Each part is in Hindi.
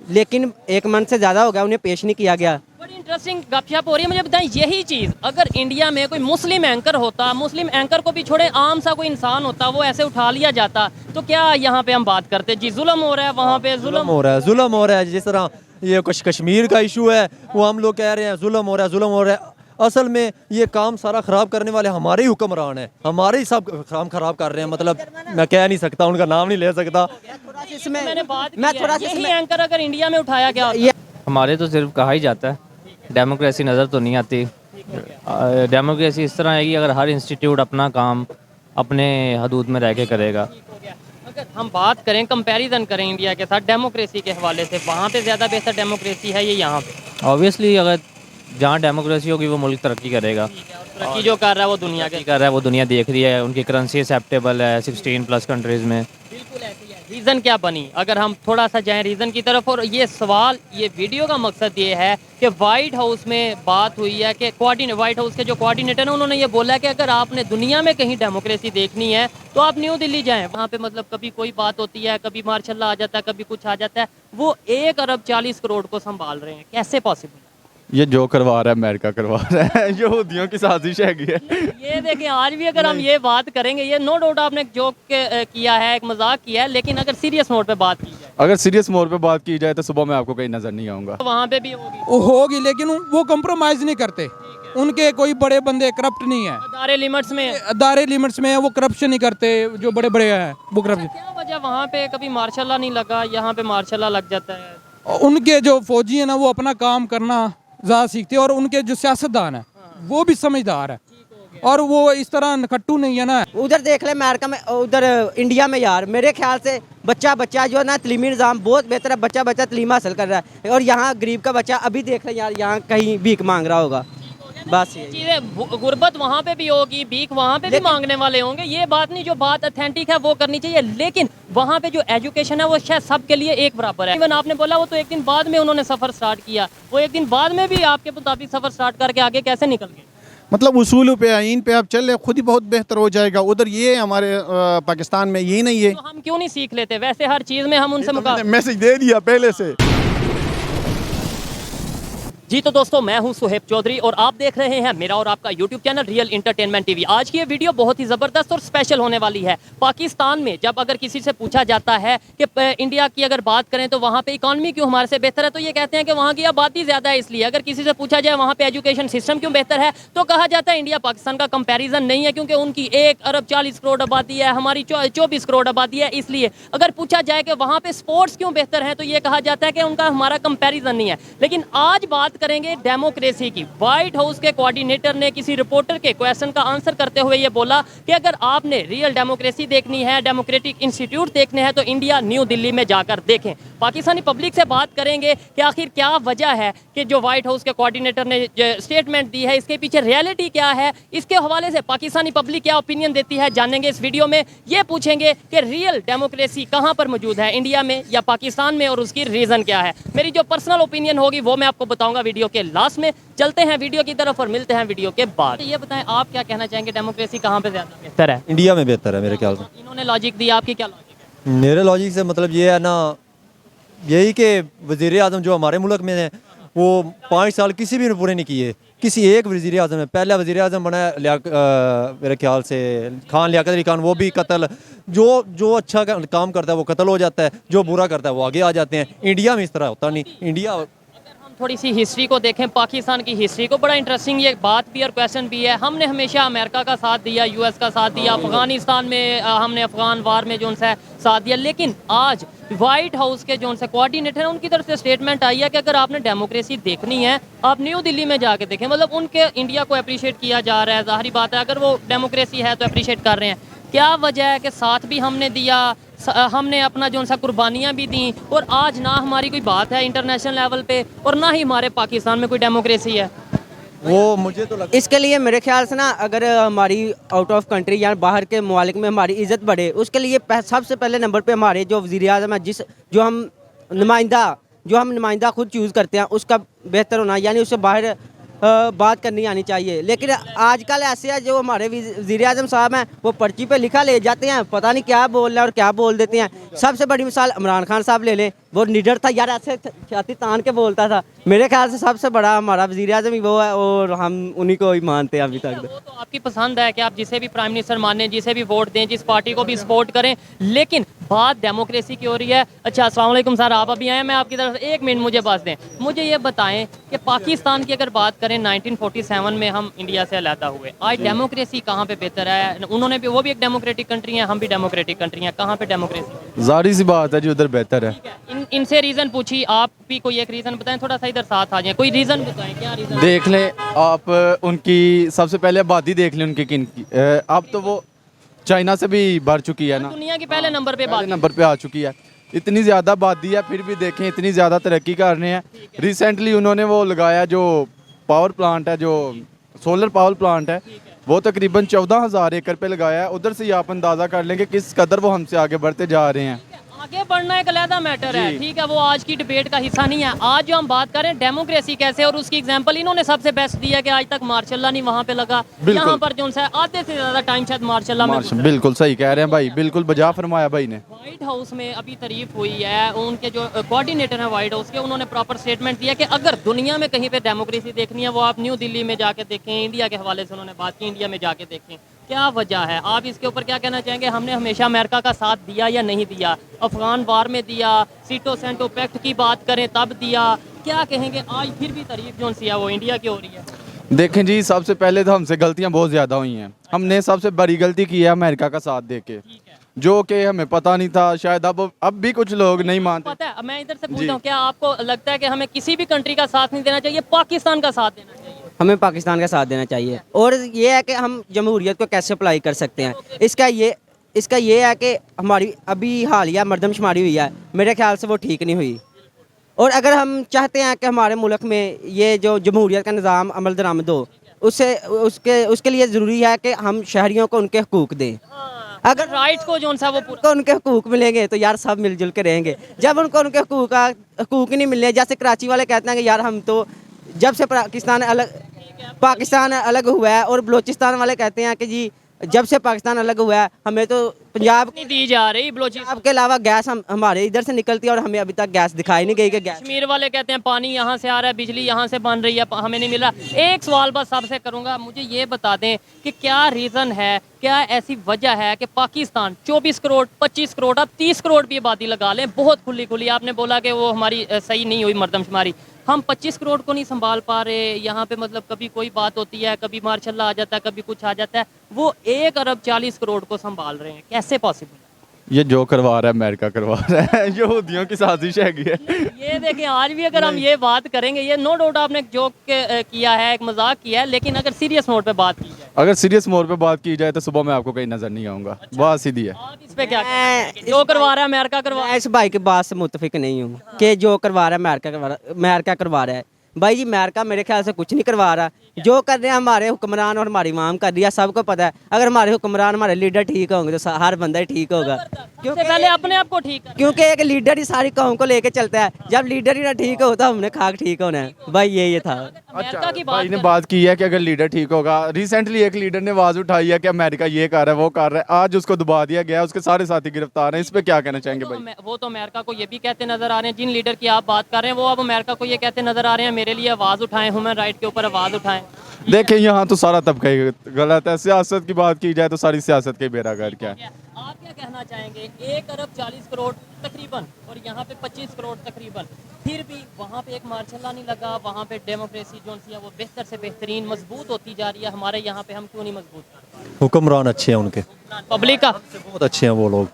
लेकिन 1 मंथ से ज़्यादा हो गया, उन्हें पेश नहीं किया गया। बड़ी इंटरेस्टिंग गपशप हो रही है। मुझे बताएं, यही चीज़ अगर इंडिया में कोई मुस्लिम एंकर होता, मुस्लिम एंकर को भी छोड़े आम सा कोई इंसान होता, वो ऐसे उठा लिया जाता, तो क्या यहाँ पे हम बात करते जी जुल्म हो रहा है, वहाँ पे जुल्म हो रहा है, जुल्म हो रहा है। जिस तरह ये कुछ कश्मीर का इशू है, वो हम लोग कह रहे हैं जुल्म हो रहा है, जुल्म हो रहा है। असल में ये काम सारा ख़राब करने वाले हमारे ही हुक्मरान हैं, हमारे ही सब काम ख़राब कर रहे हैं। मतलब मैं कह नहीं सकता, उनका नाम नहीं ले सकता। मैंने बात की है, यही एंकर अगर इंडिया में उठाया गया होता। हमारे तो सिर्फ कहा ही जाता है, डेमोक्रेसी नज़र तो नहीं आती। डेमोक्रेसी इस तरह है कि अगर हर इंस्टीट्यूट अपना काम अपने हदूद में रह के करेगा। अगर हम बात करें, कंपैरिजन करें इंडिया के साथ डेमोक्रेसी के हवाले से, वहाँ पे ज़्यादा बेहतर डेमोक्रेसी है ये यहाँ पे? ऑब्वियसली अगर जहाँ डेमोक्रेसी होगी वो मुल्क तरक्की करेगा। तरक्की जो कर रहा है वो दुनिया के कर रहा है, वो दुनिया देख रही है, उनकी करेंसी एक्सेप्टेबल है 16+ कंट्रीज़ में। बिल्कुल ऐसी है। रीज़न क्या बनी, अगर हम थोड़ा सा जाएं रीज़न की तरफ? और ये सवाल, ये वीडियो का मकसद ये है कि वाइट हाउस में बात हुई है कि वाइट हाउस के जो कोऑर्डिनेटर हैं उन्होंने ये बोला कि अगर आपने दुनिया में कहीं डेमोक्रेसी देखनी है तो आप न्यू दिल्ली जाएं। वहाँ पे मतलब कभी कोई बात होती है, कभी मार्शल आ जाता है, कभी कुछ आ जाता है, वो 1 अरब 40 करोड़ को संभाल रहे हैं। कैसे पॉसिबल? ये जो करवा रहा है अमेरिका करवा रहा है, यहूदियों की साजिश है। ये देखें, आज भी अगर हम ये बात करेंगे, ये नो डाउट आपने एक जोक किया है, एक मजाक किया है, लेकिन अगर सीरियस नोट पे बात की जाए, अगर सीरियस मोड पे बात की जाए तो सुबह मैं आपको कहीं नजर नहीं आऊंगा। तो वहाँ पे भी होगी, लेकिन वो कंप्रोमाइज नहीं करते। उनके कोई बड़े बंदे करप्ट नहीं है, अदारे लिमिट्स में है, वो करप्शन नहीं करते। जो बड़े बड़े हैं वो करप्शन। क्या वजह वहाँ पे कभी मार्शल नहीं लगा, यहाँ पे मार्शल लग जाता है? उनके जो फौजी है ना, वो अपना काम करना ज़्यादा सीखते हैं, और उनके जो सियासतदान है वो भी समझदार है, और वो इस तरह नखट्टू नहीं है ना। उधर देख ले अमेरिका में, उधर इंडिया में यार मेरे ख्याल से बच्चा जो है ना, तलीमी निज़ाम बहुत बेहतर है, बच्चा तलीम हासिल कर रहा है। और यहाँ गरीब का बच्चा अभी देख ले यार, यहाँ कहीं भीख मांग रहा होगा। बस ये चीज़ें, गुर्बत वहाँ पे भी होगी, भीख वहाँ पे भी मांगने वाले होंगे। ये बात नहीं, जो बात ऑथेंटिक है वो करनी चाहिए, लेकिन वहाँ पे जो एजुकेशन है वो शायद सबके लिए एक बराबर है। इवन आपने बोला वो तो 1 दिन बाद में उन्होंने सफ़र स्टार्ट किया, वो 1 दिन बाद में भी आपके मुताबिक सफ़र स्टार्ट करके आगे कैसे निकल गए? मतलब उसूलों पे, आइन पे आप चल रहे, खुद ही बहुत बेहतर हो जाएगा। उधर ये हमारे पाकिस्तान में ये नहीं है, तो हम क्यों नहीं सीख लेते? वैसे हर चीज़ में हम उनसे मुकाबला। मैसेज दे दिया पहले से। जी तो दोस्तों, मैं हूं सुहेब चौधरी और आप देख रहे हैं मेरा और आपका YouTube channel real entertainment TV. आज की ये वीडियो बहुत ही ज़बरदस्त और स्पेशल होने वाली है। पाकिस्तान में जब अगर किसी से पूछा जाता है कि इंडिया की अगर बात करें तो वहाँ पे इकॉनमी क्यों हमारे से बेहतर है, तो ये कहते हैं कि वहाँ की आबादी ज़्यादा है इसलिए। अगर किसी से पूछा जाए वहाँ पे एजुकेशन सिस्टम क्यों बेहतर है, तो कहा जाता है इंडिया पाकिस्तान का कंपेरिजन नहीं है, क्योंकि उनकी 1 अरब 40 करोड़ आबादी है, हमारी 24 करोड़ आबादी है इसलिए। अगर पूछा जाए कि वहाँ पे स्पोर्ट्स क्यों बेहतर है, तो ये कहा जाता है कि उनका हमारा कंपेरिजन नहीं है। लेकिन आज बात करेंगे डेमोक्रेसी की। व्हाइट हाउस के कोऑर्डिनेटर ने किसी रिपोर्टर के क्वेश्चन का आंसर करते हुए ये बोला कि अगर आपने रियल डेमोक्रेसी देखनी है, डेमोक्रेटिक इंस्टीट्यूट देखने हैं, तो इंडिया न्यू दिल्ली में जाकर देखें। पाकिस्तानी पब्लिक से बात करेंगे कि आखिर क्या वजह है कि जो व्हाइट हाउस के कोऑर्डिनेटर ने स्टेटमेंट दी है, इसके पीछे रियलिटी क्या है, इसके हवाले से पाकिस्तानी पब्लिक क्या ओपिनियन देती है, जानेंगे इस वीडियो में। ये पूछेंगे कि रियल डेमोक्रेसी कहाँ पर मौजूद है, इंडिया में या पाकिस्तान में, और उसकी रीज़न क्या है। मेरी जो पर्सनल ओपिनियन होगी वो मैं आपको बताऊंगा वीडियो के लास्ट में। चलते हैं वीडियो की तरफ और मिलते हैं वीडियो के बाद। ये बताएं, आप क्या कहना चाहेंगे, डेमोक्रेसी कहाँ पे ज़्यादा बेहतर है? इंडिया में बेहतर है मेरे ख्याल से। इन्होंने लॉजिक दिया, आपकी क्या लॉजिक है? मेरे लॉजिक से मतलब ये है ना, यही कि वज़ीर आज़म जो हमारे मुल्क में है वो 5 साल किसी भी ने पूरे नहीं किए। किसी एक वज़ीर आज़म है, पहला वज़ीर आज़म बना मेरे ख्याल से खान लियाकत अली खान, वो भी कत्ल। जो अच्छा काम करता है वो कत्ल हो जाता है, जो बुरा करता है वो आगे आ जाते हैं। इंडिया में इस तरह होता नहीं। इंडिया, थोड़ी सी हिस्ट्री को देखें, पाकिस्तान की हिस्ट्री को, बड़ा इंटरेस्टिंग ये बात भी और क्वेश्चन भी है। हमने हमेशा अमेरिका का साथ दिया, यूएस का साथ दिया, अफगानिस्तान में हमने अफगान वार में जो उनसे साथ दिया, लेकिन आज वाइट हाउस के जो उनसे कोऑर्डिनेटर हैं उनकी तरफ से स्टेटमेंट आई है कि अगर आपने डेमोक्रेसी देखनी है आप न्यू दिल्ली में जाके देखें। मतलब उनके इंडिया को अप्रिशिएट किया जा रहा है, ज़ाहिर बात है अगर वो डेमोक्रेसी है तो अप्रिशिएट कर रहे हैं। क्या वजह है कि साथ भी हमने दिया, हमने अपना जो सा कुर्बानियाँ भी दी, और आज ना हमारी कोई बात है इंटरनेशनल लेवल पे और ना ही हमारे पाकिस्तान में कोई डेमोक्रेसी है? वो मुझे तो लगता इसके लिए मेरे ख्याल से ना, अगर हमारी आउट ऑफ कंट्री या बाहर के मुमालिक में हमारी इज़्ज़त बढ़े, उसके लिए सबसे पहले नंबर पे हमारे जो वज़ीर आज़म है, जो हम नुमाइंदा खुद चूज़ करते हैं, उसका बेहतर होना, यानी उससे बाहर बात करनी आनी चाहिए। लेकिन आजकल ऐसे है, जो हमारे वज़ीर आज़म साहब हैं वो पर्ची पे लिखा ले जाते हैं, पता नहीं क्या बोल रहे हैं और क्या बोल देते हैं। सबसे बड़ी मिसाल इमरान खान साहब ले लें, वो निडर था यार, ऐसे छाती तान के बोलता था। मेरे ख्याल से सबसे बड़ा हमारा वज़ीर आज़म ही वो है, और हम उन्हीं को ही मानते हैं अभी तक। वो तो आपकी पसंद है कि आप जिसे भी प्राइम मिनिस्टर माने, जिसे भी वोट दें, जिस पार्टी को भी सपोर्ट करें, लेकिन बात डेमोक्रेसी की हो रही है। अच्छा, अस्सलाम वालेकुम सर, आप अभी आए, मैं आपकी तरफ एक मिनट मुझे बस दें। मुझे ये बताएं कि पाकिस्तान की अगर बात करें, 1947 में हम इंडिया से अलहदा हुए, आज डेमोक्रेसी कहाँ पे बेहतर है? उन्होंने भी, वो भी एक डेमोक्रेटिक कंट्री है, हम भी डेमोक्रेटिक कंट्री हैं, कहाँ पे डेमोक्रेसी? जाहिर सी बात है जी उधर बेहतर है। इनसे रीज़न पूछी, आप भी कोई एक रीज़न बताएं, थोड़ा सा इधर साथ आ जाएं, कोई रीज़न बताएं, क्या रीज़न? देख लें आप उनकी सबसे पहले आबादी देख लें उनकी किन की। अब तो वो चाइना से भी बढ़ चुकी है ना, दुनिया की पहले नंबर पे पहले बात। नंबर पे आ चुकी है। इतनी ज़्यादा आबादी है, फिर भी देखें इतनी ज़्यादा तरक्की कर रहे हैं। रिसेंटली उन्होंने वो लगाया जो पावर प्लांट है, जो सोलर पावर प्लांट है, वो तकरीबन 14,000 एकड़ पे लगाया है। उधर से ही आप अंदाज़ा कर लेंगे किस कदर वो हमसे आगे बढ़ते जा रहे हैं। आगे बढ़ना एक अलग मैटर है, ठीक है, वो आज की डिबेट का हिस्सा नहीं है। आज जो हम बात कर रहे हैं डेमोक्रेसी कैसे, और उसकी एग्जांपल इन्होंने सबसे बेस्ट दिया कि आज तक मार्शल नहीं वहाँ पे लगा, यहाँ पर जो है आधे से ज़्यादा टाइम शायद मार्शल में। बिल्कुल सही कह रहे हैं भाई, बिल्कुल बजा फरमाया भाई ने। व्हाइट हाउस में अभी तारीफ हुई है, उनके जो कोऑर्डिनेटर हैं व्हाइट हाउस के, उन्होंने प्रॉपर स्टेटमेंट दिया कि अगर दुनिया में कहीं पे डेमोक्रेसी देखनी है, वो आप न्यू दिल्ली में जाके देखें, इंडिया के हवाले से उन्होंने बात की, इंडिया में जाके देखें क्या वजह है। आप इसके ऊपर क्या कहना चाहेंगे? हमने हमेशा अमेरिका का साथ दिया या नहीं दिया? अफगान वार में दिया, सीटो सेंटो पैक्ट की बात करें तब दिया, क्या कहेंगे? आज फिर भी तारीफ जो सी है वो इंडिया की हो रही है। देखें जी, सबसे पहले तो हमसे गलतियां बहुत ज़्यादा हुई हैं। हमने सबसे बड़ी गलती की है अमेरिका का साथ दे के, जो कि हमें पता नहीं था। शायद अब भी कुछ लोग नहीं मानते। पता है, मैं इधर से पूछता हूँ, क्या आपको लगता है कि हमें किसी भी कंट्री का साथ नहीं देना चाहिए, पाकिस्तान का साथ देना चाहिए? हमें पाकिस्तान का साथ देना चाहिए। और ये है कि हम जमहूरियत को कैसे अप्लाई कर सकते हैं, इसका ये है कि हमारी अभी हालिया मरदमशुमारी हुई है, मेरे ख्याल से वो ठीक नहीं हुई। और अगर हम चाहते हैं कि हमारे मुल्क में ये जो जमहूरियत का निज़ाम अमल दरामद हो, उसके लिए ज़रूरी है कि हम शहरियों को उनके हकूक़ दें। अगर राइट्स को जो सा वो उनको उनके हकूक़ मिलेंगे तो यार सब मिलजुल के रहेंगे। जब उनको उनके हकूक़ नहीं मिलने, जैसे कराची वाले कहते हैं कि यार हम तो जब से पाकिस्तान अलग हुआ है, और बलूचिस्तान वाले कहते हैं कि जी जब से पाकिस्तान अलग हुआ है हमें तो पंजाब नहीं दी जा रही, बलोचिस्तान के अलावा गैस हमारे इधर से निकलती है, और हमें अभी तक गैस दिखाई नहीं गई कि गैस। कश्मीर वाले कहते हैं पानी यहाँ से आ रहा है, बिजली यहाँ से बन रही है, हमें नहीं मिल रहा। एक सवाल बस सबसे करूँगा, मुझे ये बता दें कि क्या रीज़न है, क्या ऐसी वजह है कि पाकिस्तान 24 करोड़ 25 करोड़ अब 30 करोड़ भी आबादी लगा लें, बहुत खुली खुली, आपने बोला कि वो हमारी सही नहीं हुई मरदमशुमारी, हम 25 करोड़ को नहीं संभाल पा रहे यहाँ पे? मतलब कभी कोई बात होती है, कभी मार्शल आ जाता है, कभी कुछ आ जाता है, वो 1 अरब 40 करोड़ को संभाल रहे हैं, कैसे पॉसिबल? ये जो करवा रहा है अमेरिका करवा रहा है। यहूदियों की साजिश है ये देखें, आज भी अगर हम ये बात करेंगे, ये नो डाउट आपने एक जोक किया है, एक मजाक किया है, लेकिन अगर सीरियस नोट पे बात की जाए, अगर सीरियस मोड पे बात की जाए तो सुबह मैं आपको कहीं नजर नहीं आऊंगा। बात सीधी है। आप इस पे क्या कहेंगे? जो करवा रहा है अमेरिका करवा, मैं इस भाई की बात से मुतफिक नहीं हूँ कि जो करवा रहा है अमेरिका करवा रहा है। भाई जी अमेरिका मेरे ख्याल से कुछ नहीं करवा रहा, जो कर रहे हैं हमारे हुक्मरान और हमारी इमाम कर रही है, सबको पता है। अगर हमारे हुक्मरान हमारे लीडर ठीक होंगे तो हर बंदा ही ठीक होगा, सबसे पहले अपने आप को ठीक कर। क्योंकि एक लीडर ही सारी कौम को लेके चलता है। जब लीडर ही ना ठीक हो तो हमने खाक ठीक होना है। भाई ये था। अमेरिका की भाई ने बात बात की है कि अगर लीडर ठीक होगा। रिसेंटली एक लीडर ने आवाज उठाई है कि अमेरिका ये कर रहा है, वो कर रहा है, आज उसको दबा दिया गया, उसके सारे साथी गिरफ्तार हैं। इस पे क्या कहना चाहेंगे भाई? वो तो अमेरिका को ये भी कहते नजर आ रहे हैं, जिन लीडर की आप बात कर रहे हैं वो अब अमेरिका को ये कहते नजर आ रहे हैं मेरे लिए आवाज उठाएं, ह्यूमन राइट के ऊपर आवाज उठाएं। देखें यहाँ तो सारा तबका ही गलत है। सियासत की बात की जाए तो सारी सियासत के बेड़ा गर्क क्या है। आप क्या कहना चाहेंगे? 1 अरब 40 करोड़ तकरीबन और यहाँ पे 25 करोड़ तकरीबन, फिर भी वहाँ पे एक मार्शल नहीं लगा, वहाँ पे डेमोक्रेसी जो सी है वो बेहतर से बेहतरीन मजबूत होती जा रही है। हमारे यहाँ पे हम क्यों नहीं मजबूत कर पा रहे? हुक्मरान अच्छे हैं उनके, पब्लिक का बहुत अच्छे हैं वो लोग।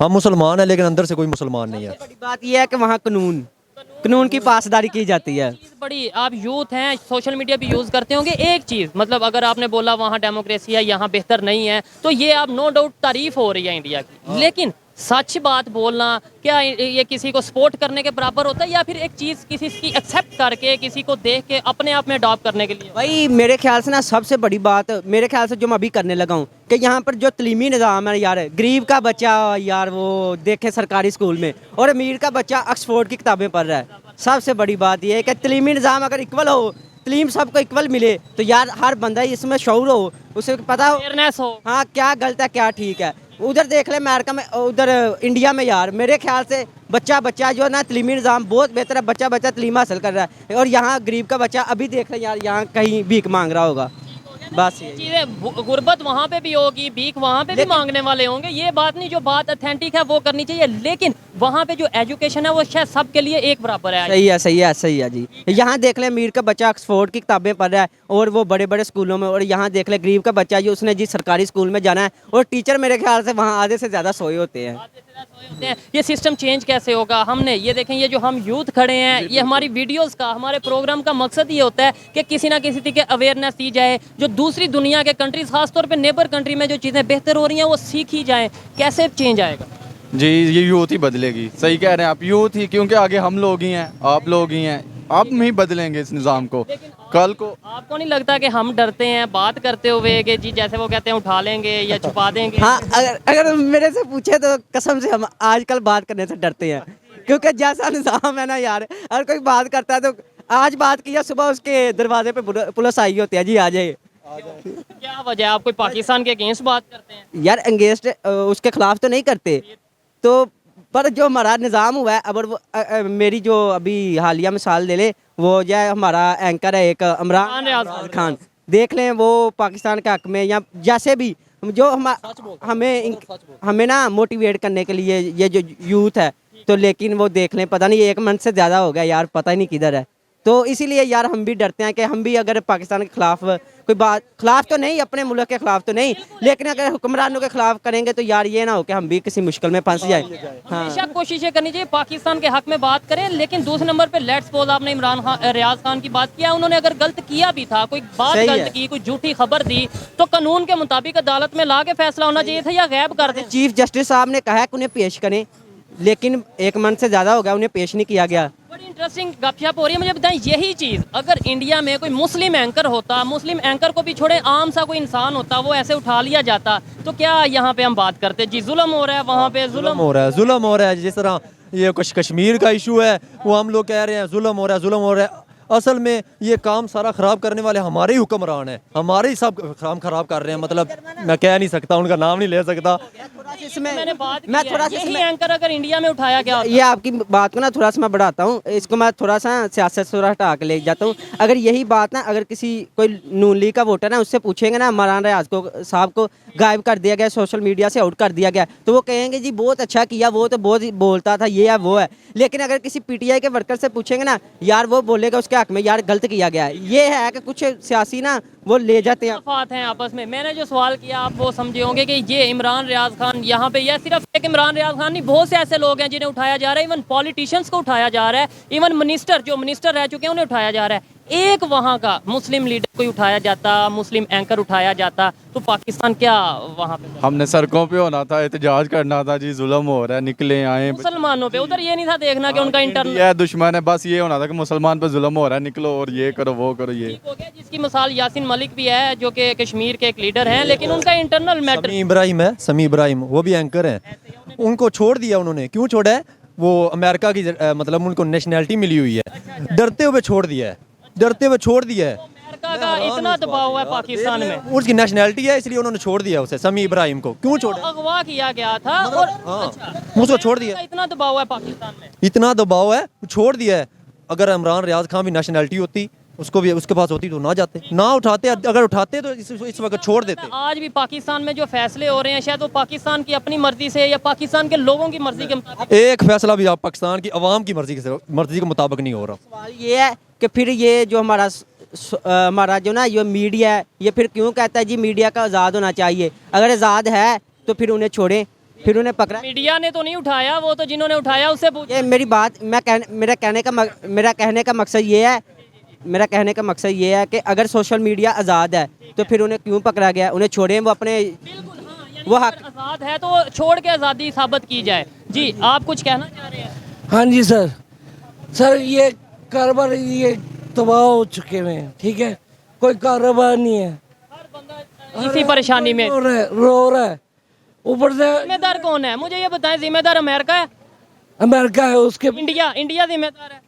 हम मुसलमान हैं लेकिन अंदर से कोई मुसलमान नहीं है। बड़ी बात यह है कि वहाँ कानून की पासदारी की जाती है। चीज़ बड़ी, आप यूथ हैं, सोशल मीडिया भी यूज़ करते होंगे। एक चीज़ मतलब अगर आपने बोला वहाँ डेमोक्रेसी है, यहाँ बेहतर नहीं है, तो ये आप नो डाउट तारीफ हो रही है इंडिया की, लेकिन सच बात बोलना क्या ये किसी को सपोर्ट करने के बराबर होता है, या फिर एक चीज़ किसी की एक्सेप्ट करके किसी को देख के अपने आप में अडॉप्ट करने के लिए? भाई मेरे ख्याल से ना सबसे बड़ी बात मेरे ख्याल से जो मैं अभी करने लगा हूँ कि यहाँ पर जो तलीमी निज़ाम है यार, गरीब का बच्चा यार वो देखे सरकारी स्कूल में और अमीर का बच्चा ऑक्सफोर्ड की किताबें पढ़ रहा है। सबसे बड़ी बात यह है कि तलीमी निज़ाम अगर इक्वल हो, तलीम सबको इक्वल मिले, तो यार हर बंदा इसमें शऊर हो, उसे पता हो, फेयरनेस हो। हाँ क्या गलत है क्या ठीक है। उधर देख ले अमेरिका में, उधर इंडिया में यार मेरे ख्याल से बच्चा जो है ना, तलीमी निज़ाम बहुत बेहतर है, बच्चा तलीम हासिल कर रहा है। और यहाँ गरीब का बच्चा अभी देख ले यार, यहाँ कहीं भीख मांग रहा होगा। बस यही। चीज़ें गुर्बत वहाँ पे भी होगी, भीख वहाँ पे भी मांगने वाले होंगे, ये बात नहीं, जो बात ऑथेंटिक है वो करनी चाहिए, लेकिन वहाँ पे जो एजुकेशन है वो शायद सबके लिए एक बराबर है। सही है जी। यहाँ देख ले अमीर का बच्चा ऑक्सफोर्ड की किताबें पढ़ रहा है और वो बड़े बड़े स्कूलों में, और यहाँ देख ले गरीब का बच्चा जो उसने जिस सरकारी स्कूल में जाना है, और टीचर मेरे ख्याल से वहाँ आधे से ज़्यादा सोए होते हैं। ये सिस्टम चेंज कैसे होगा? हमने ये देखें, ये जो हम यूथ खड़े हैं, ये हमारी वीडियोस का, हमारे प्रोग्राम का मकसद ये होता है कि किसी ना किसी के अवेयरनेस दी जाए, जो दूसरी दुनिया के कंट्रीज, खासतौर पे नेबर कंट्री में जो चीज़ें बेहतर हो रही हैं वो सीखी जाएँ। कैसे चेंज आएगा? जी, ये यूथ ही बदलेगी। सही कह रहे हैं आप, यूथ ही, क्योंकि आगे हम लोग ही हैं, आप लोग ही हैं, आप ही बदलेंगे इस निज़ाम को। कल को आपको नहीं लगता कि हम डरते हैं बात करते हुए कि जी जैसे वो कहते हैं उठा लेंगे या छुपा देंगे? हाँ, अगर मेरे से पूछे तो कसम से हम आजकल बात करने से डरते हैं, क्योंकि जैसा निज़ाम है ना यार, अगर कोई बात करता है तो आज बात किया, सुबह उसके दरवाजे पे पुलिस आई होती है, जी आ जाए। क्या वजह है? आप कोई पाकिस्तान के अगेंस्ट बात करते हैं? यार अंगेस्ट उसके खिलाफ तो नहीं करते, तो पर जो हमारा निज़ाम हुआ है, अगर वो मेरी जो अभी हालिया मिसाल ले ले, वो जो है हमारा एंकर है एक इमरान रियाज खान, देख लें वो पाकिस्तान के हक में या जैसे भी जो हमें ना मोटिवेट करने के लिए ये जो यूथ है, तो लेकिन वो देख लें पता नहीं 1 मंथ से ज़्यादा हो गया यार, पता ही नहीं किधर है। तो इसीलिए यार हम भी डरते हैं कि हम भी अगर पाकिस्तान के खिलाफ कोई बात, खिलाफ तो नहीं, अपने मुल्क के खिलाफ तो नहीं, लेकिन अगर हुक्मरानों के खिलाफ करेंगे तो यार ये ना हो कि हम भी किसी मुश्किल में फंस जाए। हाँ, हमेशा कोशिशें करनी चाहिए पाकिस्तान के हक में बात करें, लेकिन दूसरे नंबर पे लेट्स सपोज आपने रियाज खान की बात किया, उन्होंने अगर गलत किया भी था, कोई बात गलत की, कोई झूठी खबर दी, तो कानून के मुताबिक अदालत में ला के फैसला होना चाहिए था, या गैब कर दें? चीफ जस्टिस साहब ने कहा है कि उन्हें पेश करें, लेकिन 1 मंथ से ज़्यादा हो गया, उन्हें पेश नहीं किया गया। बड़ी इंटरेस्टिंग गपशप हो रही है। मुझे बताएं, यही चीज़ अगर इंडिया में कोई मुस्लिम एंकर होता, मुस्लिम एंकर को भी छोड़े आम सा कोई इंसान होता, वो ऐसे उठा लिया जाता, तो क्या यहाँ पे हम बात करते जी जुल्म हो रहा है, वहाँ पे जुल्म हो रहा है। जिस तरह ये कुछ कश्मीर का इशू है, वो हम लोग कह रहे हैं जुल्म हो रहा है। असल में ये काम सारा ख़राब करने वाले हमारे ही हुक्मरान हैं, हमारे ही सब काम ख़राब कर रहे हैं। मतलब मैं कह नहीं सकता, उनका नाम नहीं ले सकता। मैंने बात मैं थोड़ा सा यही एंकर अगर इंडिया में उठाया गया, ये आपकी बात को ना थोड़ा सा मैं बढ़ाता हूँ, इसको मैं थोड़ा सा सियासत से हटा के ले जाता हूँ। अगर यही बात ना, अगर किसी कोई नून लीग का वोटर ना, उससे पूछेंगे ना इमरान रियाज को साहब को गायब कर दिया गया, सोशल मीडिया से आउट कर दिया गया, तो वो कहेंगे जी बहुत अच्छा किया, वो तो बहुत बोलता था, ये है वो है। लेकिन अगर किसी पीटीआई के वर्कर से पूछेंगे ना, यार वो बोलेगा उसके हक में यार गलत किया गया है। ये है कि कुछ सियासी ना वो ले जाते हैं, बात है आपस में। मैंने जो सवाल किया आप वो समझे होंगे कि ये इमरान रियाज खान यहाँ पे, यह सिर्फ एक इमरान रियाज खान नहीं, बहुत से ऐसे लोग हैं जिन्हें उठाया जा रहा है, इवन पॉलिटिशियंस को उठाया जा रहा है, इवन मिनिस्टर जो मिनिस्टर रह चुके हैं उन्हें उठाया जा रहा है। एक वहाँ का मुस्लिम लीडर कोई उठाया जाता, मुस्लिम एंकर उठाया जाता, तो पाकिस्तान क्या वहाँ पे? हमने सड़कों पे होना था, एहतजाज करना था, जी जुल्म हो रहा है, निकले आए मुसलमानों पे। उधर ये नहीं था देखना कि उनका इंटरनल ये दुश्मन है, बस ये होना था कि मुसलमान पे जुल्म हो रहा है, निकलो और ये करो वो करो। ये हो गया, जिसकी मिसाल यासीन मलिक भी है, जो कि कश्मीर के एक लीडर हैं, लेकिन उनका इंटरनल मैटर। समी इब्राहिम वो भी एंकर हैं, उनको छोड़ दिया उन्होंने। क्यों छोड़ा है? वो अमेरिका की मतलब उनको नेशनैलिटी मिली हुई है, डरते हुए छोड़ दिया है। अमेरिका का इतना दबाव है पाकिस्तान में, उसकी नेशनैलिटी है, इसलिए उन्होंने छोड़ दिया उसे। समी इब्राहिम को क्यों छोड़ा? अगवा किया गया था और उसको छोड़ दिया। इतना दबाव है पाकिस्तान में, इतना दबाव है, छोड़ दिया है। अगर इमरान रियाज खान भी नेशनैलिटी होती, उसको भी उसके पास होती, तो ना जाते, ना उठाते। अगर उठाते तो इस वक्त छोड़ देते। आज भी पाकिस्तान में जो फैसले हो रहे हैं, शायद वो पाकिस्तान की अपनी मर्जी से या पाकिस्तान के लोगों की मर्जी के मुताबिक, एक फैसला भी आप पाकिस्तान की अवाम की मर्जी के मुताबिक नहीं हो रहा। सवाल ये है कि फिर ये जो हमारा जो ना ये मीडिया है, ये फिर क्यों कहता है जी मीडिया का आज़ाद होना चाहिए? अगर आज़ाद है तो फिर उन्हें छोड़ें, फिर उन्हें पकड़ा। मीडिया ने तो नहीं उठाया, वो तो जिन्होंने उठाया उससे ये मेरी बात, मेरा कहने का मकसद ये है कि अगर सोशल मीडिया आज़ाद है तो फिर उन्हें क्यों पकड़ा गया? उन्हें छोड़ें, वो अपने वो हक आज़ाद है तो छोड़ के आज़ादी साबित की जाए। जी आप कुछ कहना चाह रहे हैं? हाँ जी सर ये कारोबार ये तबाह हो चुके हुए हैं, ठीक है, कोई कारोबार नहीं है, इसी परेशानी में रो रहा है। ऊपर से जिम्मेदार कौन है? मुझे ये बताएं, जिम्मेदार अमेरिका है? अमेरिका है, उसके इंडिया जिम्मेदार है?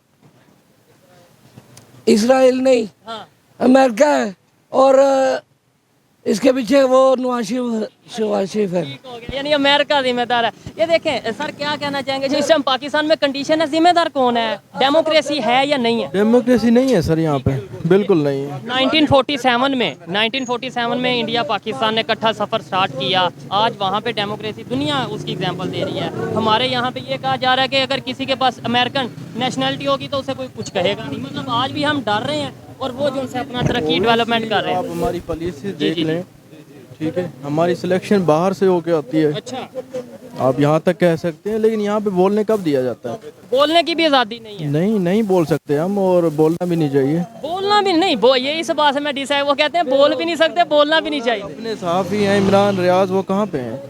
इसराइल नहीं, हाँ। अमेरिका है। और इसके पीछे वो शहबाज शरीफ है। ठीक हो गया, यानी अमेरिका जिम्मेदार है। ये देखें सर, क्या कहना चाहेंगे जो इस टाइम पाकिस्तान में कंडीशन है, जिम्मेदार कौन है? डेमोक्रेसी है या नहीं है? डेमोक्रेसी नहीं है सर, यहाँ पे बिल्कुल नहीं है। 1947 में इंडिया पाकिस्तान ने इकट्ठा सफ़र स्टार्ट किया। आज वहाँ पे डेमोक्रेसी, दुनिया उसकी एग्जांपल दे रही है। हमारे यहाँ पे ये कहा जा रहा है कि अगर किसी के पास अमेरिकन नेशनलिटी होगी तो उसे कोई कुछ कहेगा नहीं। मतलब आज भी हम डर रहे हैं और वो जो उनसे अपना तरक्की डेवलपमेंट कर रहे आप हैं। हमारी पॉलिसी देख लें, ठीक है, हमारी सिलेक्शन बाहर से होके आती है। अच्छा, आप यहाँ तक कह सकते हैं, लेकिन यहाँ पे बोलने कब दिया जाता है? बोलने की भी आज़ादी नहीं है। नहीं बोल सकते हम, और बोलना भी नहीं चाहिए। बोलना भी नहीं, ये इस बात से मैं डिसाइड, वो कहते हैं बोल भी नहीं सकते, बोलना भी नहीं चाहिए। अपने सहाफ़ी हैं इमरान रियाज, वो कहाँ पे हैं?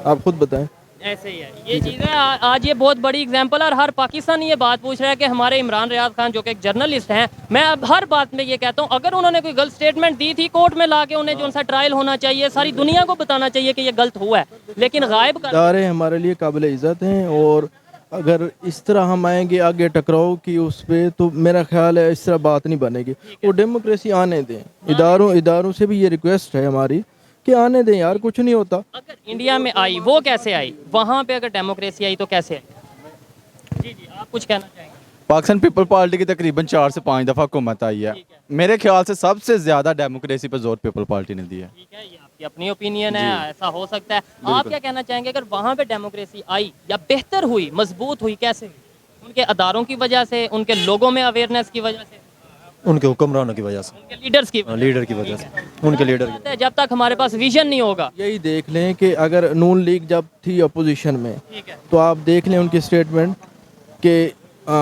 आप खुद बताएं। ऐसे ही है ये चीज़ है। आज ये बहुत बड़ी एग्जांपल है और हर पाकिस्तानी ये बात पूछ रहा है कि हमारे इमरान रियाज खान जो कि एक जर्नलिस्ट हैं, मैं अब हर बात में ये कहता हूँ, अगर उन्होंने कोई गलत स्टेटमेंट दी थी, कोर्ट में ला के उन्हें जो उनका ट्रायल होना चाहिए, सारी दुनिया को बताना चाहिए कि ये गलत हुआ है, लेकिन गायब कर। इदारे हमारे लिए काबिल इज़्ज़त हैं, और अगर इस तरह हम आएंगे आगे टकराव की उस पर, तो मेरा ख्याल है इस तरह बात नहीं बनेगी। वो डेमोक्रेसी आने दें, इदारों से भी ये रिक्वेस्ट है हमारी कि आने दें यार, कुछ नहीं होता। अगर इंडिया में आई, वो कैसे आई? वहाँ पे अगर डेमोक्रेसी आई तो कैसे आई? जी जी, आप कुछ कहना चाहेंगे? पाकिस्तान पीपल पार्टी की तकरीबन 4 से 5 दफ़ा हुकूमत आई है। मेरे ख्याल से सबसे ज़्यादा डेमोक्रेसी पर जोर पीपल पार्टी ने दिया है। ठीक है, ये आपकी अपनी ओपिनियन है, ऐसा हो सकता है। आप क्या कहना चाहेंगे, अगर वहाँ पे डेमोक्रेसी आई या बेहतर हुई, मजबूत हुई, कैसे हुई? उनके अदारों की वजह से, उनके लोगों में अवेयरनेस की वजह से, उनके हुक्मरानों की वजह से, उनके लीडर्स की लीडर की वजह से, उनके लीडर की। जब तक हमारे पास विजन नहीं होगा। यही देख लें कि अगर नून लीग जब थी अपोजिशन में, ठीक है, तो आप देख लें उनकी स्टेटमेंट कि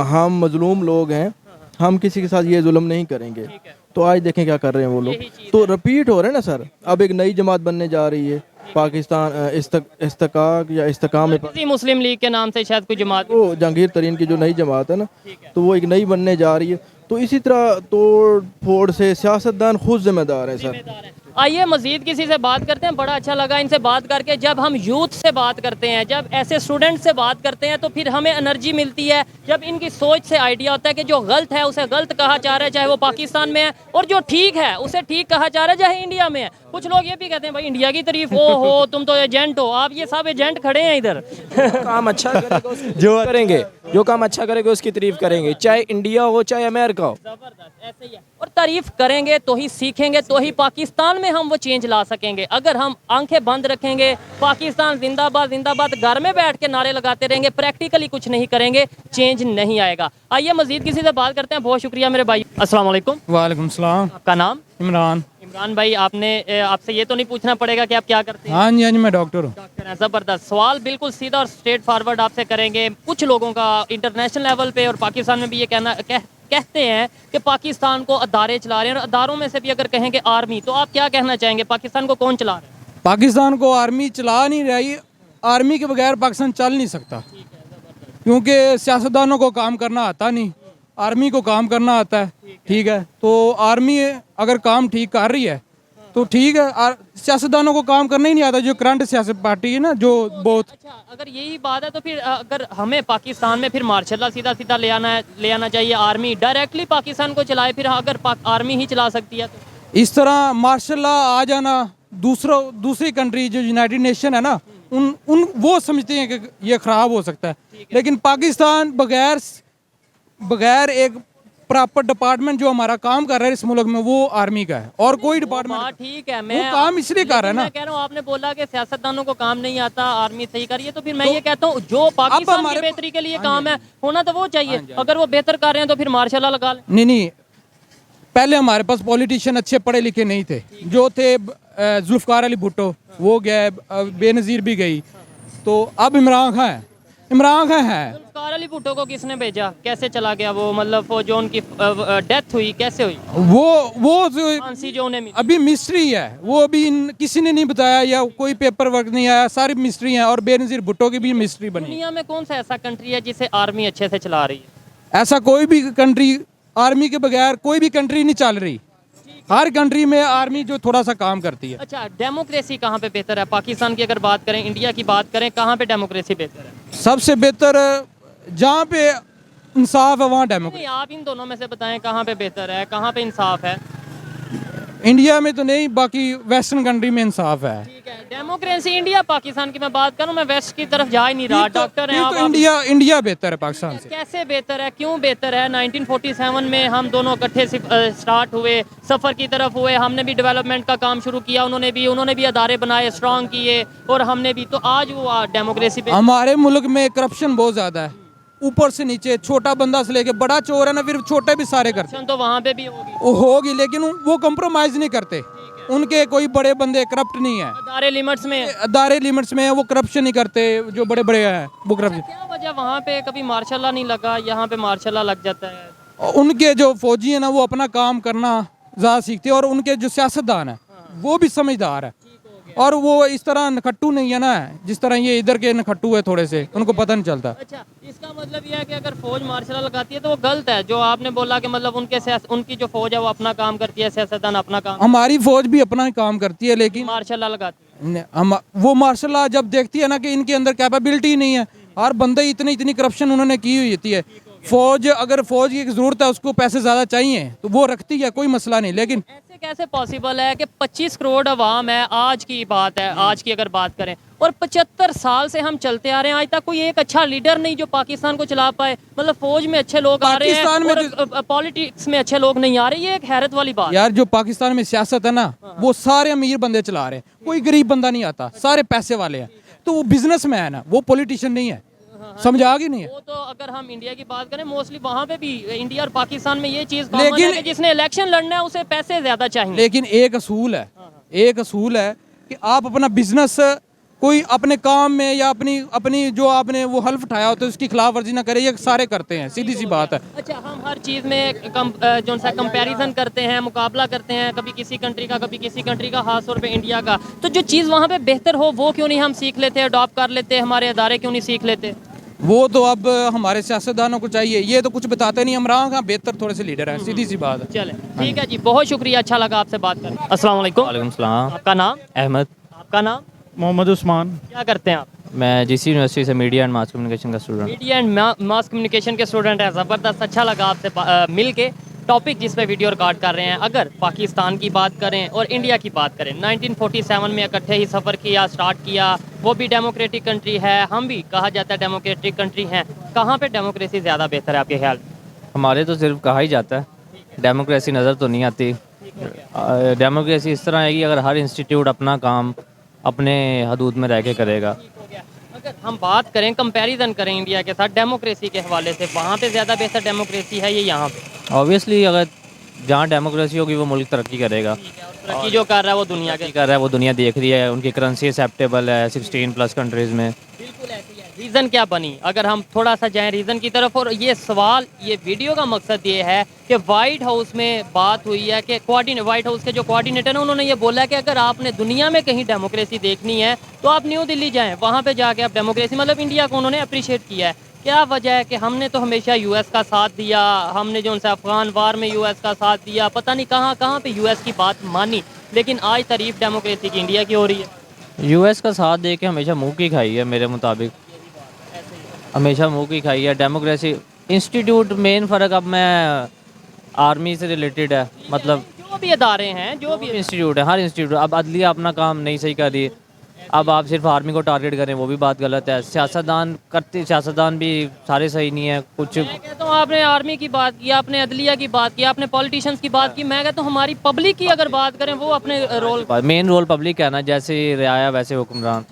हम मजलूम लोग हैं, हम किसी के साथ ये जुल्म नहीं करेंगे। तो आज देखें क्या कर रहे हैं वो लोग, तो रिपीट हो रहे हैं ना सर। अब एक नई जमात बनने जा रही है पाकिस्तान इस्तकाक या इस्तकाम में, मुस्लिम लीग के नाम से शायद कोई जमात, वो जहांगीर तरीन की जो नई जमात है ना, तो वो एक नई बनने जा रही है। तो इसी तरह तोड़ फोड़ से सियासतदान खुद जिम्मेदार हैं सर। आइए मजीद किसी से बात करते हैं। बड़ा अच्छा लगा इनसे बात करके। जब हम यूथ से बात करते हैं, जब ऐसे स्टूडेंट से बात करते हैं, तो फिर हमें एनर्जी मिलती है। जब इनकी सोच से आइडिया होता है कि जो गलत है उसे गलत कहा जा रहा है, चाहे वो पाकिस्तान में है, और जो ठीक है उसे ठीक कहा जा रहा है, चाहे इंडिया में है। कुछ लोग ये भी कहते हैं भाई इंडिया की तारीफ, ओ हो तुम तो एजेंट हो। आप ये सब एजेंट खड़े हैं इधर। काम अच्छा करेगा जो करेंगे, जो काम अच्छा करेगा उसकी तारीफ करेंगे, चाहे इंडिया हो चाहे अमेरिका हो। जबरदस्त, ऐसे ही है। और तारीफ करेंगे तो ही सीखेंगे, तो ही पाकिस्तान में हम वो चेंज ला सकेंगे। अगर हम आंखें बंद रखेंगे, पाकिस्तान जिंदाबाद जिंदाबाद घर में बैठ के नारे लगाते रहेंगे, प्रैक्टिकली कुछ नहीं करेंगे, चेंज नहीं आएगा। आइए मजीद किसी से बात करते हैं। बहुत शुक्रिया मेरे भाई। अस्सलाम वालेकुम। वालेकुम सलाम। आपका नाम? इमरान। इमरान भाई, आपने आपसे ये तो नहीं पूछना पड़ेगा कि आप क्या करते हैं? हाँ जी मैं डॉक्टर हूँ। डॉक्टर हैं, ज़बरदस्त। सवाल बिल्कुल सीधा और स्ट्रेट फॉरवर्ड आपसे करेंगे। कुछ लोगों का इंटरनेशनल लेवल पे और पाकिस्तान में भी ये कहते हैं कि पाकिस्तान को अदारे चला रहे हैं, और अदारों में से भी अगर कहेंगे आर्मी, तो आप क्या कहना चाहेंगे, पाकिस्तान को कौन चला रहा है? पाकिस्तान को आर्मी चला नहीं रही। आर्मी के बगैर पाकिस्तान चल नहीं सकता, क्योंकि सियासतदानों को काम करना आता नहीं, आर्मी को काम करना आता है। ठीक है, तो आर्मी अगर काम ठीक कर रही है तो ठीक है, सियासतदानों को काम करना ही नहीं आता, जो करंट सियासत पार्टी है ना, जो बहुत। अच्छा, अगर यही बात है तो फिर अगर हमें पाकिस्तान में फिर मार्शल लॉ सीधा सीधा ले आना चाहिए, आर्मी डायरेक्टली पाकिस्तान को चलाए, फिर अगर आर्मी ही चला सकती है तो इस तरह मार्शल लॉ आ जाना, दूसरी कंट्री जो यूनाइटेड नेशन है ना, उन वो समझते हैं कि ये ख़राब हो सकता है, लेकिन पाकिस्तान बगैर एक प्रॉपर डिपार्टमेंट जो हमारा काम कर रहा है इस मुल्क में, वो आर्मी का है, और कोई डिपार्टमेंट। ठीक है, वो काम इसलिए कर रहा है ना। मैं कह रहा हूँ, आपने बोला कि सियासतदानों को काम नहीं आता, आर्मी सही कर रही है, तो फिर मैं ये कहता हूँ जो पाकिस्तान की बेहतरी के लिए काम है होना तो वो चाहिए। अगर वो बेहतर कर रहे हैं तो फिर मार्शल लॉ लगा लें। नहीं, पहले हमारे पास पॉलिटिशियन अच्छे पढ़े लिखे नहीं थे, जो थे जुल्फकार अली भुट्टो, वो गए, बेनज़ीर भी गई, तो अब इमरान खान है। जुल्फकार अली भुट्टो को किसने भेजा, कैसे चला गया वो? मतलब वो जो उनकी डेथ हुई कैसे हुई? वो फांसी जो उन्हें मिली, अभी मिस्ट्री है, वो अभी किसी ने नहीं बताया, या कोई पेपर वर्क नहीं आया, सारी मिस्ट्री है, और बेनज़ीर भुट्टो की भी मिस्ट्री बनी। दुनिया में कौन सा ऐसा कंट्री है जिसे आर्मी अच्छे से चला रही है? ऐसा कोई भी कंट्री, आर्मी के बगैर कोई भी कंट्री नहीं चल रही। हर कंट्री में आर्मी जो थोड़ा सा काम करती है। अच्छा, डेमोक्रेसी कहाँ पे बेहतर है? पाकिस्तान की अगर बात करें, इंडिया की बात करें, कहाँ पे डेमोक्रेसी बेहतर है? सबसे बेहतर जहाँ पे इंसाफ है वहाँ डेमोक्रेसी। आप इन दोनों में से बताएं कहाँ पे बेहतर है, कहाँ पे इंसाफ है? इंडिया में तो नहीं, बाकी वेस्टर्न कंट्री में इंसाफ है। ठीक है, डेमोक्रेसी इंडिया पाकिस्तान की मैं बात करूं, मैं वेस्ट की तरफ जा ही नहीं रहा। डॉक्टर हैं ये आप, तो इंडिया बेहतर है पाकिस्तान से। कैसे बेहतर है, क्यों बेहतर है? 1947 में हम दोनों इकट्ठे स्टार्ट हुए, सफ़र की तरफ हुए, हमने भी डेवलपमेंट का काम शुरू किया, उन्होंने भी अदारे बनाए, स्ट्रॉन्ग किए, और हमने भी, तो आज वो डेमोक्रेसी पे। हमारे मुल्क में करप्शन बहुत ज़्यादा है, ऊपर से नीचे, छोटा बंदा से लेके बड़ा चोर है ना, फिर छोटे भी सारे करते तो वहाँ पे भी होगी, होगी, लेकिन वो कंप्रोमाइज़ नहीं करते। उनके कोई बड़े बंदे करप्ट नहीं है, अदारे लिमिट्स में, अदारे लिमिट्स में है, वो करप्शन नहीं करते, जो बड़े बड़े हैं वो करप्शन। क्या वजह वहाँ पे कभी मार्शल लॉ नहीं लगा, यहाँ पे मार्शल लॉ लग जाता है? उनके जो फौजी है ना, वो अपना काम करना ज़्यादा सीखते हैं, और उनके जो सियासतदान है वो भी समझदार है, और वो इस तरह नखट्टू नहीं है ना, जिस तरह ये इधर के नखट्टू है थोड़े से, उनको पता नहीं चलता। अच्छा, इसका मतलब यह है कि अगर फौज मार्शल लॉ लगाती है तो वो गलत है, जो आपने बोला कि मतलब उनकी जो फौज है वो अपना काम करती है, सियासतदान अपना काम। हमारी फौज भी अपना काम करती है, लेकिन मार्शल लॉ लगाती है। हम वो मार्शल लॉ जब देखती है ना कि इनके अंदर कैपेबिलिटी नहीं है, हर बंदे इतनी करप्शन उन्होंने की हुई होती है। फौज, अगर फौज की ज़रूरत है, उसको पैसे ज़्यादा चाहिए तो वो रखती है, कोई मसला नहीं, लेकिन ऐसे कैसे पॉसिबल है कि 25 करोड़ अवाम है, आज की बात है, आज की अगर बात करें, और 75 साल से हम चलते आ रहे हैं, आज तक कोई एक अच्छा लीडर नहीं जो पाकिस्तान को चला पाए। मतलब फौज में अच्छे लोग आ रहे हैं और पॉलिटिक्स में अच्छे लोग नहीं आ रहे, ये एक हैरत वाली बात। यार जो पाकिस्तान में सियासत है ना, वो सारे अमीर बंदे चला रहे हैं, कोई गरीब बंदा नहीं आता, सारे पैसे वाले हैं, तो वो बिजनेसमैन है, वो पॉलिटिशियन नहीं है। समझ आ गई नहीं है? वो तो अगर हम इंडिया की बात करें, मोस्टली वहाँ पे भी, इंडिया और पाकिस्तान में ये चीज़ कॉमन है कि जिसने इलेक्शन लड़ना है उसे पैसे ज़्यादा चाहिए। लेकिन एक असूल है कि आप अपना बिजनेस कोई अपने काम में या अपनी जो आपने वो हल्फ उठाया होता है उसकी खिलाफ वर्जी ना करे, ये सारे करते हैं, सीधी सी बात है। अच्छा, हम हर चीज़ में जो सा कंपैरिजन करते हैं, मुकाबला करते हैं, कभी किसी कंट्री का, कभी किसी कंट्री का, खास तौर पे इंडिया का, तो जो चीज़ वहाँ पे बेहतर हो वो क्यों नहीं हम सीख लेते, अडॉप्ट कर लेते, हमारे अदारे क्यों नहीं सीख लेते? वो तो अब हमारे सियासतदानों को चाहिए, ये तो कुछ बताते नहीं, हम रहा बेहतर थोड़े से लीडर हैं, सीधी सी बात है। चले, ठीक है जी, बहुत शुक्रिया, अच्छा लगा आपसे बात कर। अस्सलाम वालेकुम। वालेकुम सलाम। आपका नाम? अहमद। आपका नाम? मोहम्मद उस्मान। क्या करते हैं आप? मैं जीसी यूनिवर्सिटी से मीडिया एंड मास कम्युनिकेशन का student. Media and mass communication के स्टूडेंट है, ज़बरदस्त, अच्छा लगा आपसे मिल के। टॉपिक जिस पे वीडियो रिकॉर्ड कर रहे हैं, अगर पाकिस्तान की बात करें और इंडिया की बात करें, 1947 में इकट्ठे ही सफ़र किया, स्टार्ट किया, वो भी डेमोक्रेटिक कंट्री है, हम भी कहा जाता है डेमोक्रेटिक कंट्री हैं। कहाँ पे डेमोक्रेसी ज़्यादा बेहतर है आपके ख्याल में? हमारे तो सिर्फ कहा ही जाता है, डेमोक्रेसी नज़र तो नहीं आती। डेमोक्रेसी इस तरह है कि अगर हर इंस्टीट्यूट अपना काम अपने हदूद में रह के करेगा। अगर हम बात करें, कंपैरिजन करें इंडिया के साथ डेमोक्रेसी के हवाले से, वहाँ पे ज़्यादा बेहतर डेमोक्रेसी है ये यहाँ पे? ऑब्वियसली अगर जहाँ डेमोक्रेसी होगी वो मुल्क तरक्की करेगा। तरक्की जो कर रहा है वो दुनिया के कर रहा है, वो दुनिया देख रही है, उनकी करेंसी एक्सेप्टेबल है 16+ कंट्रीज़ में। बिल्कुल ऐसी है। रीज़न क्या बनी, अगर हम थोड़ा सा जाएं रीज़न की तरफ, और ये सवाल, ये वीडियो का मकसद ये है कि वाइट हाउस में बात हुई है कि वाइट हाउस के जो कोऑर्डिनेटर हैं उन्होंने ये बोला कि अगर आपने दुनिया में कहीं डेमोक्रेसी देखनी है तो आप न्यू दिल्ली जाएँ, वहाँ पर जाके आप डेमोक्रेसी, मतलब इंडिया को उन्होंने अप्रिशिएट किया है। क्या वजह है कि हमने तो हमेशा यूएस का साथ दिया, हमने जो उनसे अफगान वार में यूएस का साथ दिया, पता नहीं कहाँ कहाँ पे यूएस की बात मानी, लेकिन आज तारीफ डेमोक्रेसी की इंडिया की हो रही है। यूएस का साथ दे के हमेशा मुँह की खाई है, मेरे मुताबिक हमेशा मुँह की खाई है। डेमोक्रेसी इंस्टीट्यूट मेन फ़र्क अब मैं आर्मी से रिलेटेड है, मतलब जो भी अदारे हैं, जो भी इंस्टीट्यूट है, हर इंस्टीट्यूट, अब अदलिया अपना काम नहीं सही कर रही, अब आप सिर्फ आर्मी को टारगेट करें वो भी बात गलत है। सियासतदान भी सारे सही नहीं है। कुछ मैं कहता हूँ, आपने आर्मी की बात की, आपने अदलिया की बात की, आपने पॉलिटिशियंस की बात की, मैं कहता हूँ हमारी पब्लिक की अगर बात करें, वो अपने रोल, मेन रोल पब्लिक है ना, जैसे रियाया वैसे हुक्मरान।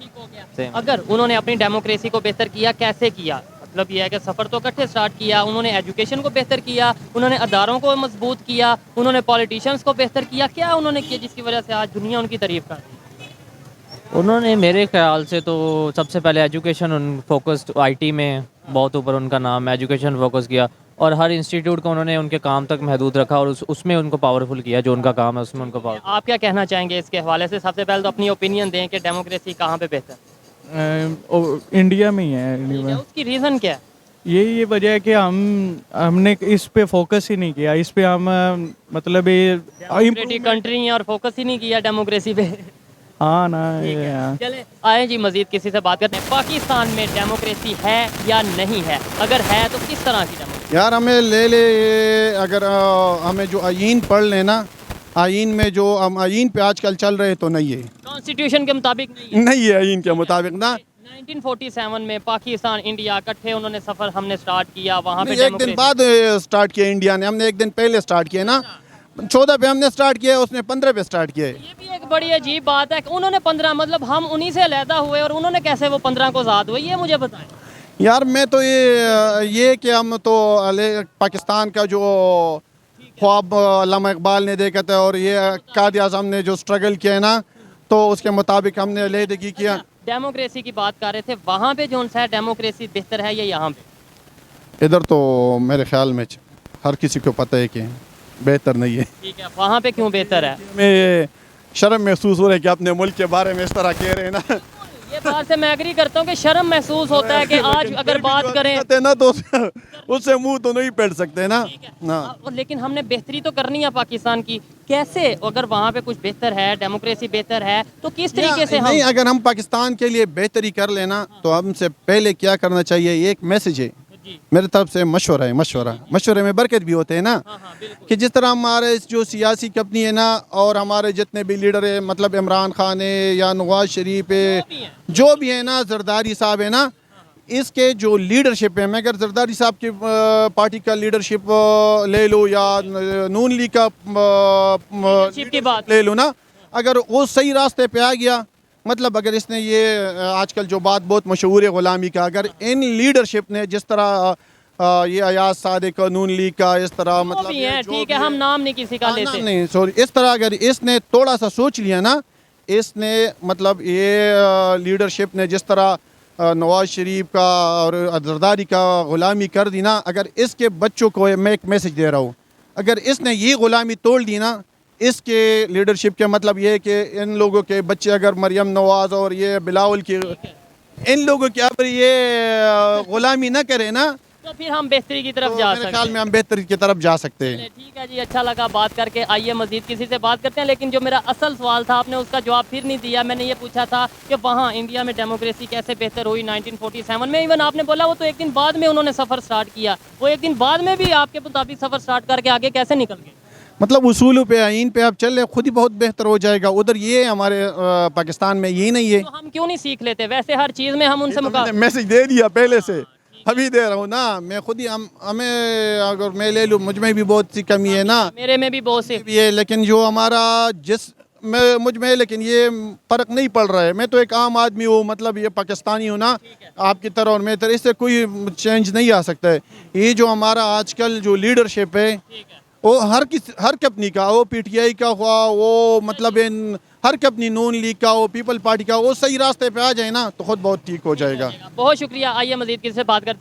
अगर उन्होंने अपनी डेमोक्रेसी को बेहतर किया, कैसे किया? मतलब यह है कि सफ़र तो इकट्ठे स्टार्ट किया, उन्होंने एजुकेशन को बेहतर किया, उन्होंने अदारों को मजबूत किया, उन्होंने पॉलिटिशियंस को बेहतर किया, क्या उन्होंने किया जिसकी वजह से आज दुनिया उनकी तारीफ कर रही है? उन्होंने मेरे ख्याल से तो सबसे पहले एजुकेशन फोकस्ड, आईटी में बहुत ऊपर उनका नाम है, एजुकेशन फोकस किया, और हर इंस्टीट्यूट को उन्होंने उनके काम तक महदूद रखा और उसमें उनको पावरफुल किया, जो उनका काम है उसमें उनको पावर। आप क्या कहना चाहेंगे इसके हवाले से? सबसे पहले तो अपनी ओपिनियन दें कि डेमोक्रेसी कहाँ पे बेहतर? इंडिया में ही है। इंडिया में उसकी रीज़न क्या है? ये वजह है कि हमने इस पे फोकस ही नहीं किया, इस पे हम मतलब ये कंट्री है और फोकस ही नहीं किया डेमोक्रेसी पे। हाँ ना, चले आए जी, मजीद किसी से बात करते हैं। पाकिस्तान में डेमोक्रेसी है या नहीं है? अगर है तो किस तरह की डेमोक्रेसी? यार हमें ले अगर हमें जो आईन पढ़ लेना, आइन में जो हम आइन पे आजकल चल रहे तो नहीं है, कॉन्स्टिट्यूशन के मुताबिक नहीं है। नहीं है आइन के मुताबिक ना। 1947 में पाकिस्तान इंडिया इकट्ठे उन्होंने सफर हमने स्टार्ट किया, वहाँ पे नहीं, एक दिन बाद स्टार्ट किया इंडिया ने, हमने एक दिन पहले स्टार्ट किया ना। 14 पे हमने स्टार्ट किया, उसने 15 पे स्टार्ट किया। ये भी एक बड़ी अजीब बात है कि उन्होंने 15 मतलब हम उन्हीं से अलहदा हुए और उन्होंने कैसे वो 15 को आज़ाद हुए, ये मुझे बताएं। यार मैं तो ये कि हम तो पाकिस्तान का जो ख्वाब अल्लामा इकबाल ने देखा था और ये कायद आज़म ने जो स्ट्रगल किया है ना, तो उसके मुताबिक हमने अलहदगी किया। डेमोक्रेसी की बात कर रहे थे, वहाँ पे जो है डेमोक्रेसी बेहतर है या यहाँ पे? इधर तो मेरे ख्याल में हर किसी को पता है कि बेहतर नहीं है। ठीक है, वहाँ पे क्यों बेहतर है? मैं शर्म महसूस हो रहा है कि अपने मुल्क के बारे में इस तरह कह रहे हैं ना। ये बात से मैं एग्री करता हूँ कि शर्म महसूस होता है कि आज अगर बात करें ना तो उससे मुंह तो नहीं पेड़ सकते ना। लेकिन हमने बेहतरी तो करनी है पाकिस्तान की, कैसे? अगर वहाँ पे कुछ बेहतर है, डेमोक्रेसी बेहतर है, तो किस तरीके से हम नहीं, अगर हम पाकिस्तान के लिए बेहतरी कर लेना तो हमसे पहले क्या करना चाहिए, ये एक मैसेज है मेरे तरफ से, मशवरा है। मशवरे में बरकत भी होते हैं ना, कि जिस तरह हमारे जो सियासी कंपनी है ना और हमारे जितने भी लीडर है, मतलब इमरान खान है या नवाज शरीफ है, जो भी है ना, जरदारी साहब है ना, इसके जो लीडरशिप है, मैं अगर जरदारी साहब की पार्टी का लीडरशिप ले लो या नून लीग का की बात ले लो ना, अगर वो सही रास्ते पे आ गया, मतलब अगर इसने ये आजकल जो बात बहुत मशहूर है ग़ुलामी का, अगर इन लीडरशिप ने जिस तरह ये अयाज सादिक नून लीग का इस तरह मतलब ठीक है, हम नाम नहीं किसी का लेते, नहीं सॉरी, इस तरह अगर इसने थोड़ा सा सोच लिया ना, इसने मतलब ये लीडरशिप ने जिस तरह नवाज शरीफ का और जरदारी का ग़ुलामी कर दी ना, अगर इसके बच्चों को मैं एक मैसेज दे रहा हूँ, अगर इसने ये ग़ुलामी तोड़ दी ना, इसके लीडरशिप के मतलब ये है कि इन लोगों के बच्चे अगर मरियम नवाज और ये बिलावल की, इन लोगों के अगर ये ग़ुलामी ना करे ना, तो फिर हम बेहतरी की तरफ जा सकते हैं। ख्याल में हम बेहतरी की तरफ जा सकते हैं। ठीक है जी, अच्छा लगा बात करके। आइए मजीद किसी से बात करते हैं, लेकिन जो मेरा असल सवाल था आपने उसका जवाब फिर नहीं दिया। मैंने ये पूछा था कि वहाँ इंडिया में डेमोक्रेसी कैसे बेहतर हुई 1947 में। इवन आपने बोला वो तो एक दिन बाद में उन्होंने सफ़र स्टार्ट किया, वो एक दिन बाद में भी आपके मुताबिक सफ़र स्टार्ट करके आगे कैसे निकल गए? मतलब उसूलों पे आइन पे आप चल रहे, खुद ही बहुत बेहतर हो जाएगा। उधर ये हमारे पाकिस्तान में ये नहीं है, तो हम क्यों नहीं सीख लेते? वैसे हर चीज़ में हम उनसे मैसेज दे दिया पहले से, अभी दे रहा हूँ ना। मैं खुद ही हमें अगर मैं ले लूँ, मुझ में भी बहुत सी कमी है ना, मेरे में भी बहुत सी है, लेकिन जो हमारा मुझ में, लेकिन ये फ़र्क नहीं पड़ रहा है। मैं तो एक आम आदमी हूँ, मतलब ये पाकिस्तानी हूँ ना, आपकी तरह और मेरी तरह, इससे कोई चेंज नहीं आ सकता है। ये जो हमारा आजकल जो लीडरशिप है, वो हर कंपनी का, वो पीटीआई का हुआ, वो मतलब इन हर कंपनी, नून लीग का हो, पीपल पार्टी का, वो सही रास्ते पे आ जाए ना तो खुद बहुत ठीक हो जाएगा। बहुत शुक्रिया। आइए मजीद किसी से बात करते हैं।